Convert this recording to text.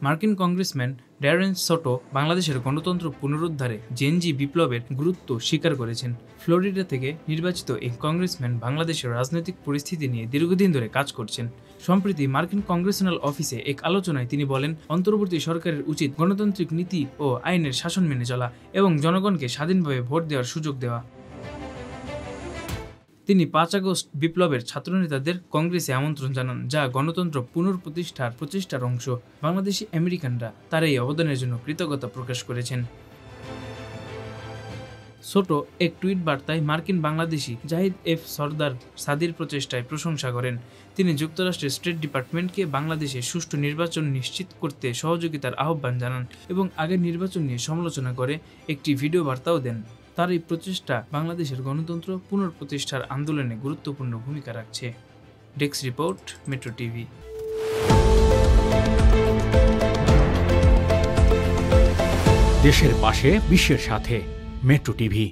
মার্কিন congressman Darren সোটো বাংলাদেশের গণতন্ত্র পুনরুদ্ধারে জেনজি বিপ্লবের গুরুত্ব স্বীকার করেছেন। ফ্লোরিডা থেকে নির্বাচিত এই কংগ্রেসম্যান বাংলাদেশের রাজনৈতিক পরিস্থিতি নিয়ে দীর্ঘদিন ধরে কাজ করছেন। সম্প্রতি মার্কিন কংগ্রেশনাল অফিসে এক আলোচনায় তিনি বলেন, অন্তর্বর্তী সরকারের উচিত গণতান্ত্রিক নীতি ও আইনের শাসন মেনে চলা এবং জনগণকে স্বাধীনভাবে ভোট দেওয়ার সুযোগ দেওয়া। তিনি 5 আগস্ট বিপ্লবের ছাত্রনেতাদের কংগ্রেসে আমন্ত্রণ জানান, যা গণতন্ত্র পুনঃপ্রতিষ্ঠার প্রচেষ্টার অংশ। বাংলাদেশি আমেরিকানরা তার এই অবদানের জন্য কৃতজ্ঞতা প্রকাশ করেছেন। ছোট এক টুইট বার্তায় মার্কিন বাংলাদেশি জাহিদ এফ সরদার সাদির প্রচেষ্টায় প্রশংসা করেন। তিনি যুক্তরাষ্ট্রের স্টেট ডিপার্টমেন্টকে বাংলাদেশে সুষ্ঠু নির্বাচন নিশ্চিত করতে সহযোগিতার আহ্বান জানান এবং আগের নির্বাচন নিয়ে সমালোচনা করে একটি ভিডিও বার্তাও দেন। তার এই প্রচেষ্টা বাংলাদেশের গণতন্ত্র পুনঃপ্রতিষ্ঠার আন্দোলনে গুরুত্বপূর্ণ ভূমিকা রাখছে। Desk report, metro TV. দেশের পাশে, বিশ্বের সাথে, মেট্রো টিভি।